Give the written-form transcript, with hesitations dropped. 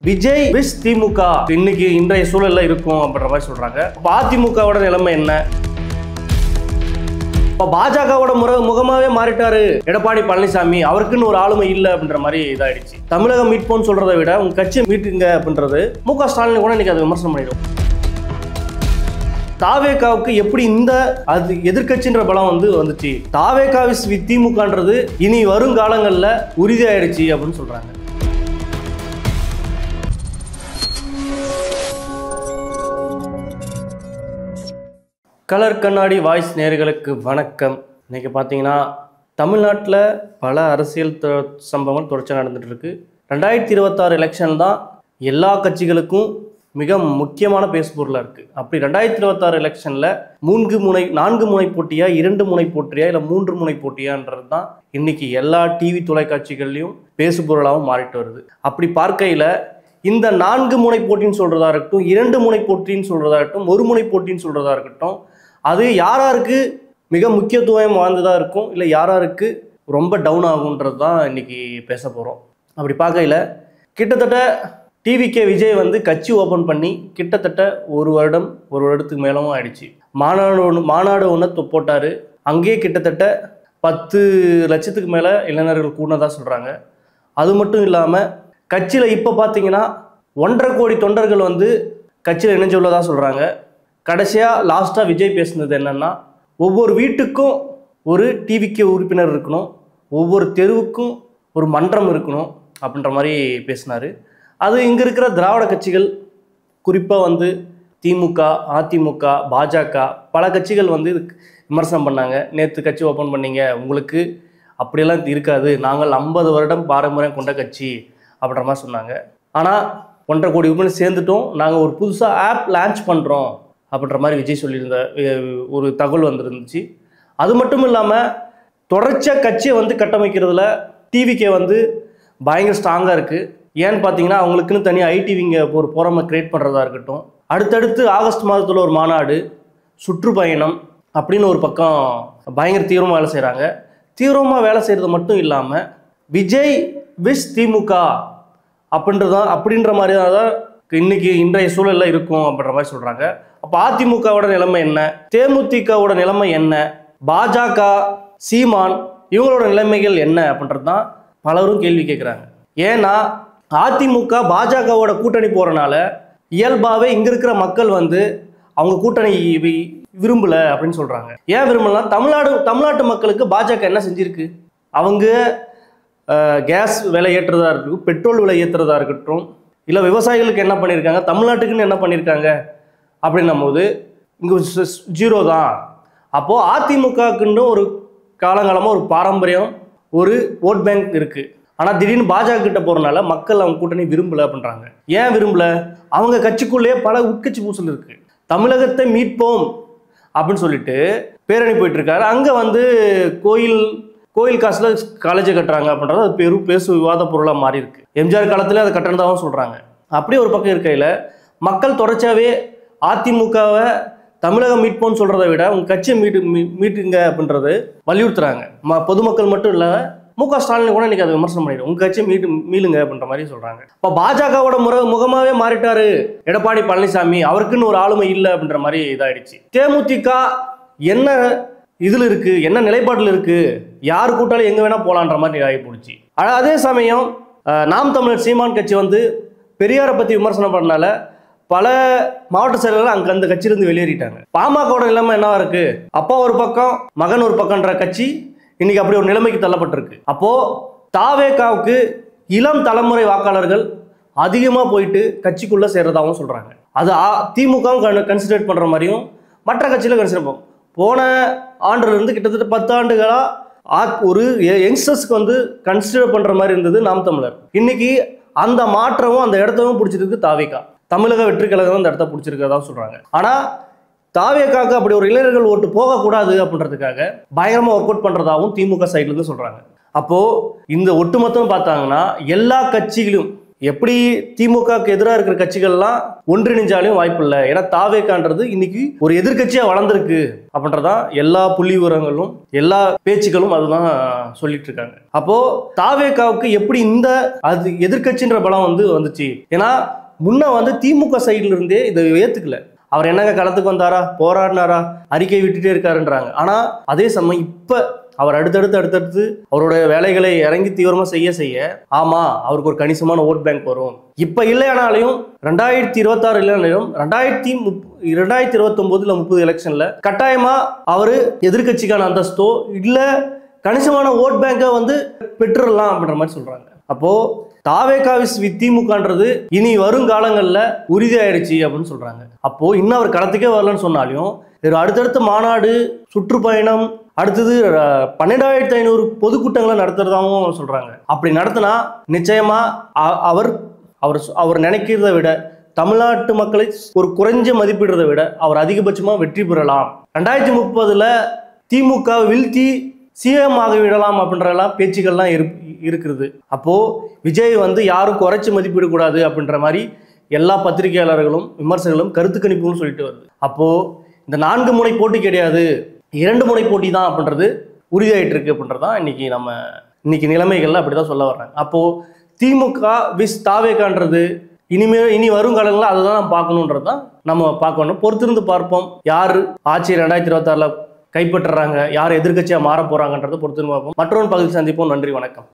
விஜய் விஸ் திமுக இன்னைக்கு இன்றைய சூழல்ல இருக்கும் அப்படின்ற மாதிரி சொல்றாங்க. அதிமுகவோட நிலைமை என்ன? இப்போ பாஜகவோட முகமாவே மாறிட்டாரு எடப்பாடி பழனிசாமி, அவருக்குன்னு ஒரு ஆளுமை இல்லை அப்படின்ற மாதிரி இதாயிடுச்சு. தமிழகம் மீட்போன்னு சொல்றதை விட உங்க கட்சியை மீட்டுங்க அப்படின்றது மு.க. ஸ்டாலின் கூட இன்னைக்கு அதை விமர்சனம் பண்ணிடும். தாவேகாவுக்கு எப்படி இந்த அது எதிர்கட்சின்ற பலம் வந்துச்சு. தாவேகா விஸ் திமுகன்றது இனி வருங்காலங்களில் உறுதியாயிடுச்சு அப்படின்னு சொல்றாங்க. கலர் கண்ணாடி வாய்ஸ் நேயர்களுக்கு வணக்கம். இன்னைக்கு பார்த்தீங்கன்னா தமிழ்நாட்டில் பல அரசியல் சம்பவங்கள் தொடர்ச்சியாக நடந்துட்டு இருக்கு. 2026 எலெக்ஷன் தான் எல்லா கட்சிகளுக்கும் மிக முக்கியமான பேசுபொருளாக இருக்குது. அப்படி 2026 எலெக்ஷனில் 4 முனை போட்டியா, 2 முனை போட்டியா, இல்லை 3 முனை போட்டியான்றது தான் இன்னைக்கு எல்லா டிவி தொலைக்காட்சிகள்லையும் பேசுபொருளாகவும் மாறிட்டு வருது. அப்படி பார்க்கையில் இந்த 4 முனை போட்டின்னு சொல்கிறதா இருக்கட்டும், 2 முனை போட்டின்னு சொல்கிறதா இருக்கட்டும், 1 முனை போட்டின்னு சொல்கிறதா இருக்கட்டும், அது யாராருக்கு மிக முக்கியத்துவம் வாய்ந்ததாக இருக்கும், இல்லை யாராருக்கு ரொம்ப டவுன் ஆகுன்றது தான் இன்றைக்கி பேச போகிறோம். அப்படி பார்க்கையில் கிட்டத்தட்ட டிவிகே விஜய் கட்சி ஓப்பன் பண்ணி கிட்டத்தட்ட ஒரு வருடத்துக்கு மேலவும் ஆயிடுச்சு. மாநாடு ஒன்று போட்டார். அங்கேயே கிட்டத்தட்ட 10 லட்சத்துக்கு மேலே இளைஞர்கள் கூடதான் சொல்கிறாங்க. அது மட்டும் இல்லாமல் கட்சியில் இப்போ பார்த்தீங்கன்னா 1.5 கோடி தொண்டர்கள் கட்சியில் இணைஞ்சுள்ளதாக சொல்கிறாங்க. கடைசியாக லாஸ்ட்டாக விஜய் பேசுனது என்னென்னா, ஒவ்வொரு வீட்டுக்கும் ஒரு டிவிகே உறுப்பினர் இருக்கணும், ஒவ்வொரு தெருவுக்கும் ஒரு மன்றம் இருக்கணும் அப்படின்ற மாதிரி பேசினார். அது இங்கே இருக்கிற திராவிட கட்சிகள் குறிப்பாக திமுக, அதிமுக, பாஜக பல கட்சிகள் விமர்சனம் பண்ணாங்க. நேற்று கட்சி ஓப்பன் பண்ணீங்க, உங்களுக்கு அப்படியெல்லாம் இருக்காது, நாங்கள் 50 வருடம் பாரம்பரியம் கொண்ட கட்சி அப்படின்ற மாதிரி சொன்னாங்க. ஆனால் 1.5 கோடி உறுப்பினர் சேர்ந்துட்டோம், நாங்கள் ஒரு புதுசாக ஆப் லான்ச் பண்ணுறோம் அப்படின்ற மாதிரி விஜய் சொல்லியிருந்த ஒரு தகவல் வந்துருந்துச்சு. அது மட்டும் இல்லாமல் தொடர்ச்சியாக கட்சியை கட்டமைக்கிறதுல டிவிகே பயங்கர ஸ்ட்ராங்காக இருக்குது. ஏன்னு பார்த்தீங்கன்னா அவங்களுக்குன்னு தனியாக ஐடிவிங்க ஒரு போராமை கிரியேட் பண்ணுறதா இருக்கட்டும், அடுத்தடுத்து ஆகஸ்ட் மாதத்தில் ஒரு மாநாடு, சுற்றுப்பயணம் அப்படின்னு ஒரு பக்கம் பயங்கர தீவிரமாக வேலை செய்கிறாங்க. தீவிரமாக வேலை செய்கிறது மட்டும் இல்லாமல் விஜய் விஸ் திமுக அப்படின்ற மாதிரி தான் இன்னைக்கு இன்றைய சூழலில் இருக்கும் அப்படின்ற மாதிரி சொல்கிறாங்க. அப்போ அதிமுகவோட நிலைமை என்ன, தேமுதிகவோட நிலைமை என்ன, பாஜக சீமான் இவங்களோட நிலைமைகள் என்ன அப்படின்றது தான் பலரும் கேள்வி கேட்குறாங்க. ஏன்னா அதிமுக பாஜகவோட கூட்டணி போகிறனால இயல்பாகவே இங்கே இருக்கிற மக்கள் அவங்க கூட்டணி விரும்பலை அப்படின்னு சொல்கிறாங்க. ஏன் விரும்பலாம்? தமிழ்நாட்டு மக்களுக்கு பாஜக என்ன செஞ்சுருக்கு? அவங்க கேஸ் விலை ஏற்றுறதா இருக்கட்டும், பெட்ரோல் விலை ஏற்றுறதா இருக்கட்டும், இல்லை விவசாயிகளுக்கு என்ன பண்ணியிருக்காங்க, தமிழ்நாட்டுக்குன்னு என்ன பண்ணியிருக்காங்க அப்படின்னும் போது இங்கே 0 தான். அப்போது அதிமுகக்குன்னு ஒரு காலங்காலமாக ஒரு பாரம்பரியம், ஒரு ஓட் பேங்க் இருக்குது. ஆனால் திடீர்னு பாஜக கிட்ட போகிறனால மக்கள் அவங்க கூட்டணி விரும்பலை அப்படின்றாங்க. ஏன் விரும்பலை? அவங்க கட்சிக்குள்ளேயே பல உட்கட்சி பூசல் இருக்குது. தமிழகத்தை மீட்போம் அப்படின்னு சொல்லிட்டு பேரணி போயிட்டுருக்காரு. அங்கே கோயில் காசில் காலேஜை கட்டுறாங்க அப்படின்றது அது பேசு விவாத பொருளாக மாறி இருக்கு. எம்ஜிஆர் காலத்தில் அதை கட்டணதாகவும் சொல்கிறாங்க. அப்படியே ஒரு பக்கம் இருக்கையில் மக்கள் தொடர்ச்சியாகவே அதிமுகவை தமிழகம் மீட்போன்னு சொல்கிறத விட உங்கள் கட்சியை மீட்டுங்க அப்படின்றது வலியுறுத்துறாங்க. பொதுமக்கள் மட்டும் இல்லை, மு.க. ஸ்டாலின் கூட இன்னைக்கு அதை விமர்சனம் பண்ணிடும், உங்கள் கட்சியை மீளுங்க அப்படின்ற மாதிரி சொல்கிறாங்க. இப்போ பாஜகவோட முகமாவே மாறிட்டாரு எடப்பாடி பழனிசாமி, அவருக்குன்னு ஒரு ஆளுமை இல்லை அப்படின்ற மாதிரி இதாயிடுச்சு. தேமுதிக என்ன இதில் இருக்குது, என்ன நிலைப்பாட்டில் இருக்குது, யார் கூட்டாலும் எங்கே வேணால் போகலான்ற மாதிரி ஆகி போடுச்சு. அதே சமயம் நாம் தமிழர் சீமான் கட்சி பெரியாரை பற்றி விமர்சனம் பண்ணனால பல மாவட்ட செயலர்கள் அங்கே அந்த கட்சியிலேருந்து வெளியேறிட்டாங்க. பாமகவோட நிலைமை என்னவா இருக்குது? அப்பா ஒரு பக்கம், மகன் ஒரு பக்கம்ன்ற கட்சி இன்னைக்கு அப்படி ஒரு நிலைமைக்கு தள்ளப்பட்டிருக்கு. அப்போது தாவேகாவுக்கு இளம் தலைமுறை வாக்காளர்கள் அதிகமாக போயிட்டு கட்சிக்குள்ளே சேர்றதாகவும் சொல்கிறாங்க. அது திமுகவும் கன்சிடர் பண்ணுற மாதிரியும் மற்ற கட்சியில் கன்சிடர் பண்ணும். போன ஆண்டுலேருந்து கிட்டத்தட்ட 10 ஆண்டுகளாக ஒரு யங்ஸ்டர்ஸ்க்கு கன்சிடர் பண்ணுற மாதிரி இருந்தது நாம் தமிழர். இன்னைக்கு அந்த மாற்றமும் அந்த இடத்தவும் பிடிச்சிருக்கு தாவேகா. தமிழக வெற்றி கழகம் அந்த இடத்த பிடிச்சிருக்கிறதா சொல்கிறாங்க. ஆனால் தாவேகாவுக்கு அப்படி ஒரு இளைஞர்கள் ஓட்டு போகக்கூடாது அப்படின்றதுக்காக பயங்கரமாக ஒர்க் அவுட் பண்ணுறதாகவும் திமுக சைட்லேருந்து சொல்கிறாங்க. அப்போது இந்த ஒட்டுமொத்தம் பார்த்தாங்கன்னா எல்லா கட்சிகளும் எப்படி திமுகவுக்கு எதிராக இருக்கிற கட்சிகள்லாம் ஒன்றிணைஞ்சாலும் வாய்ப்பு இல்லை. ஏன்னா தாவேக்கான்றது இன்னைக்கு ஒரு எதிர்கட்சியா வளர்ந்துருக்கு அப்படின்றதான் எல்லா புள்ளி விவரங்களும் எல்லா பேச்சுக்களும் அதுதான் சொல்லிட்டு இருக்காங்க. அப்போ தாவேக்காவுக்கு எப்படி இந்த அது எதிர்கட்சின்ற பலம் வந்துச்சு? ஏன்னா முன்ன திமுக சைட்ல இருந்தே இதை ஏத்துக்கல. அவர் என்னங்க களத்துக்கு வந்தாரா, போராடினாரா, அறிக்கை விட்டுட்டே இருக்காருன்றாங்க. ஆனா அதே சமயம் இப்ப அவர் அடுத்தடுத்து அவரோட வேலைகளை இறங்கி தீவிரமா செய்ய ஆமா அவருக்கு ஒரு கணிசமான ஓட் பேங்க் வரும். இப்ப இல்லையானாலையும் 2026 இல்லைனாலையும் 2029 30 எலெக்ஷன்ல கட்டாயமா அவரு எதிர்கட்சிக்கான அந்தஸ்தோ இல்ல கணிசமான ஓட் பேங்கை பெற்றுடலாம் அப்படின்ற மாதிரி சொல்றாங்க. அப்போ தாவேகாவிஸ் திமுகன்றது இனி வருங்காலங்கள்ல உறுதியாயிடுச்சு அப்படின்னு சொல்றாங்க. அப்போ இன்னும் அவர் களத்துக்கே வரலன்னு சொன்னாலும் அடுத்தடுத்த மாநாடு, சுற்றுப்பயணம், அடுத்தது 12,500 பொதுக்கூட்டங்களை நடத்துறதாகவும் சொல்றாங்க. அப்படி நடத்தினா நிச்சயமா அவர் நினைக்கிறத விட தமிழ்நாட்டு மக்களை ஒரு குறைஞ்ச மதிப்பிடுறதை விட அவர் அதிகபட்சமா வெற்றி பெறலாம். 2030 திமுக வீழ்த்தி சிஎம் ஆக விடலாம் அப்படின்றலாம் பேச்சுக்கள்லாம் இருக்குது. அப்போ விஜய் யாரும் குறைச்சி மதிப்பிடக்கூடாது அப்படின்ற மாதிரி எல்லா பத்திரிகையாளர்களும் விமர்சகர்களும் கருத்து கணிப்புன்னு சொல்லிட்டு வருது. அப்போ இந்த 4 முனை போட்டி கிடையாது, 2 முனை போட்டி தான் அப்படின்றது உறுதியாயிட்டு இருக்கு அப்படின்றதான் இன்னைக்கு நிலைமைகள்ல அப்படிதான் சொல்ல வர்றாங்க. அப்போ திமுக விஸ் தாவேகான்றது இனி வருங்காலங்களில் அதை தான் பார்க்கணுன்றது தான் நம்ம பார்க்கணும். பொறுத்திருந்து பார்ப்போம். யார் ஆட்சி 2026 கைப்பற்றுறாங்க, யார் எதிர்கட்சியா மாற போறாங்கன்றதை பொறுத்திருந்து பார்ப்போம். மற்றொரு பகுதி சந்திப்போம். நன்றி, வணக்கம்.